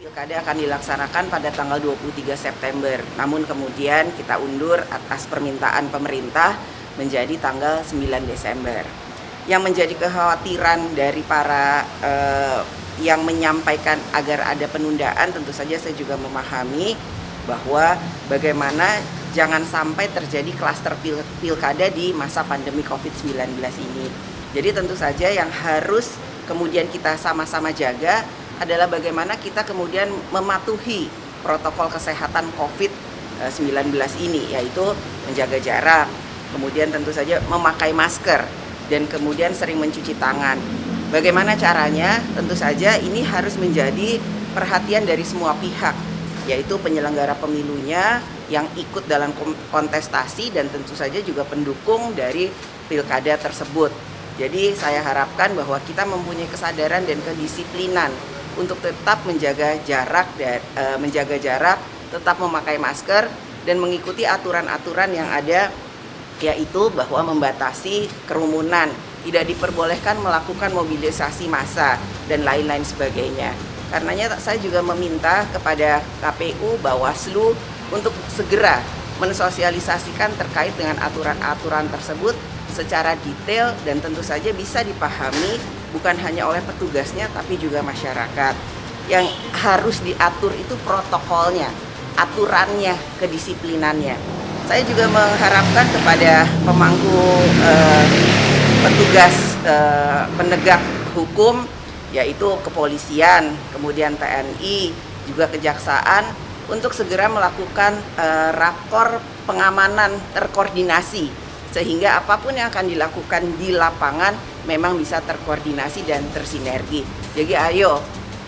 Pilkada akan dilaksanakan pada tanggal 23 September, namun kemudian kita undur atas permintaan pemerintah menjadi tanggal 9 Desember. Yang menjadi kekhawatiran dari para yang menyampaikan agar ada penundaan, tentu saja saya juga memahami bahwa bagaimana jangan sampai terjadi klaster pilkada di masa pandemi COVID-19 ini. Jadi tentu saja yang harus kemudian kita sama-sama jaga adalah bagaimana kita kemudian mematuhi protokol kesehatan COVID-19 ini, yaitu menjaga jarak, kemudian tentu saja memakai masker, dan kemudian sering mencuci tangan. Bagaimana caranya? Tentu saja ini harus menjadi perhatian dari semua pihak, yaitu penyelenggara pemilunya yang ikut dalam kontestasi dan tentu saja juga pendukung dari pilkada tersebut. Jadi saya harapkan bahwa kita mempunyai kesadaran dan kedisiplinan untuk tetap menjaga jarak, tetap memakai masker dan mengikuti aturan-aturan yang ada, yaitu bahwa membatasi kerumunan, tidak diperbolehkan melakukan mobilisasi massa dan lain-lain sebagainya. Karenanya saya juga meminta kepada KPU, Bawaslu untuk segera mensosialisasikan terkait dengan aturan-aturan tersebut secara detail dan tentu saja bisa dipahami bukan hanya oleh petugasnya tapi juga masyarakat. Yang harus diatur itu protokolnya, aturannya, kedisiplinannya. Saya juga mengharapkan kepada pemangku petugas penegak hukum, yaitu kepolisian, kemudian TNI, juga kejaksaan, untuk segera melakukan rakor pengamanan terkoordinasi, sehingga apapun yang akan dilakukan di lapangan memang bisa terkoordinasi dan tersinergi. Jadi ayo,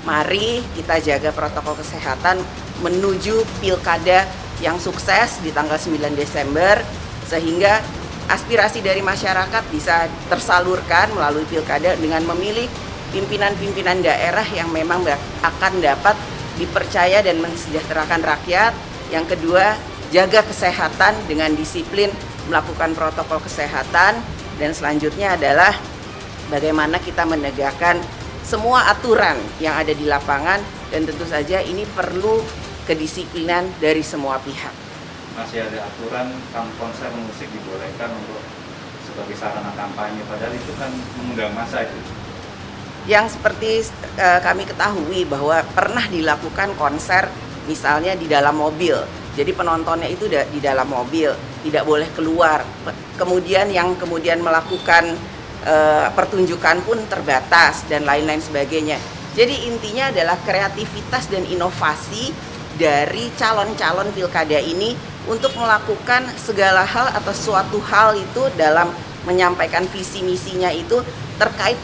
mari kita jaga protokol kesehatan menuju pilkada yang sukses di tanggal 9 Desember, sehingga aspirasi dari masyarakat bisa tersalurkan melalui pilkada dengan memilih pimpinan-pimpinan daerah yang memang akan dapat dipercaya dan mensejahterakan rakyat. Yang kedua, jaga kesehatan dengan disiplin melakukan protokol kesehatan, dan selanjutnya adalah bagaimana kita menegakkan semua aturan yang ada di lapangan, dan tentu saja ini perlu kedisiplinan dari semua pihak. Masih ada aturan konser musik dibolehkan untuk sebagai sarana kampanye, padahal itu kan mengundang massa itu. Yang seperti kami ketahui bahwa pernah dilakukan konser misalnya di dalam mobil. Jadi penontonnya itu di dalam mobil, tidak boleh keluar. Kemudian yang kemudian melakukan pertunjukan pun terbatas dan lain-lain sebagainya. Jadi intinya adalah kreativitas dan inovasi dari calon-calon pilkada ini untuk melakukan segala hal atau suatu hal itu dalam menyampaikan visi misinya itu terkait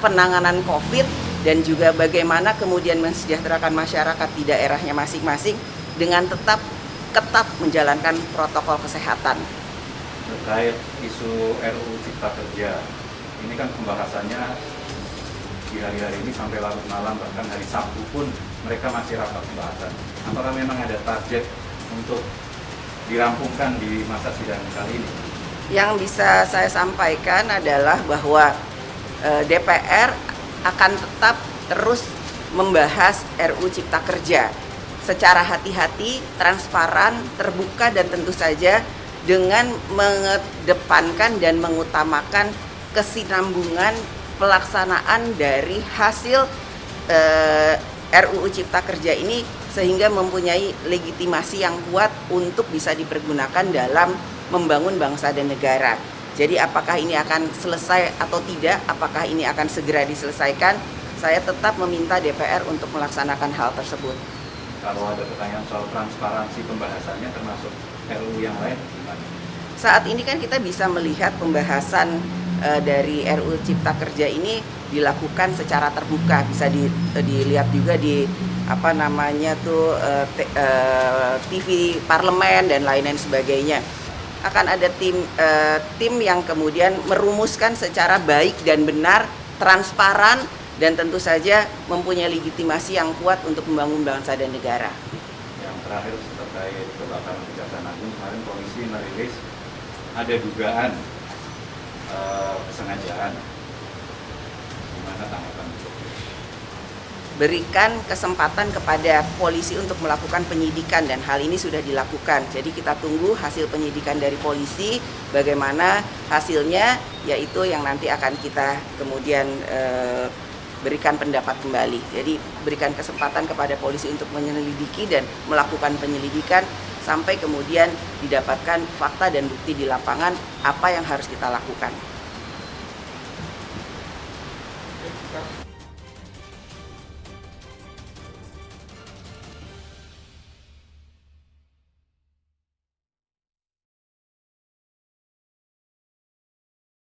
penanganan COVID dan juga bagaimana kemudian mensejahterakan masyarakat di daerahnya masing-masing dengan tetap ketat menjalankan protokol kesehatan. Terkait isu RUU Cipta Kerja, ini kan pembahasannya di hari-hari ini sampai larut malam, bahkan hari Sabtu pun mereka masih rapat pembahasan. Apakah memang ada target untuk dirampungkan di masa sidang kali ini? Yang bisa saya sampaikan adalah bahwa DPR akan tetap terus membahas RUU Cipta Kerja secara hati-hati, transparan, terbuka, dan tentu saja dengan mengedepankan dan mengutamakan kesinambungan pelaksanaan dari hasil RUU Cipta Kerja ini, sehingga mempunyai legitimasi yang kuat untuk bisa dipergunakan dalam membangun bangsa dan negara. Jadi apakah ini akan selesai atau tidak, apakah ini akan segera diselesaikan, saya tetap meminta DPR untuk melaksanakan hal tersebut. Kalau ada pertanyaan soal transparansi pembahasannya termasuk RUU yang lain, gimana? Saat ini kan kita bisa melihat pembahasan dari RUU Cipta Kerja ini dilakukan secara terbuka, bisa dilihat juga di TV parlemen dan lain-lain sebagainya. Akan ada tim yang kemudian merumuskan secara baik dan benar, transparan, dan tentu saja mempunyai legitimasi yang kuat untuk membangun bangsa dan negara. Yang terakhir terkait kebakaran Kejaksaan Agung, kemarin polisi merilis ada dugaan kesengajaan. Gimana tanggapan itu? berikan kesempatan kepada polisi untuk melakukan penyidikan, dan hal ini sudah dilakukan. Jadi kita tunggu hasil penyidikan dari polisi, bagaimana hasilnya, yaitu yang nanti akan kita kemudian berikan pendapat kembali. Jadi berikan kesempatan kepada polisi untuk menyelidiki dan melakukan penyelidikan sampai kemudian didapatkan fakta dan bukti di lapangan apa yang harus kita lakukan.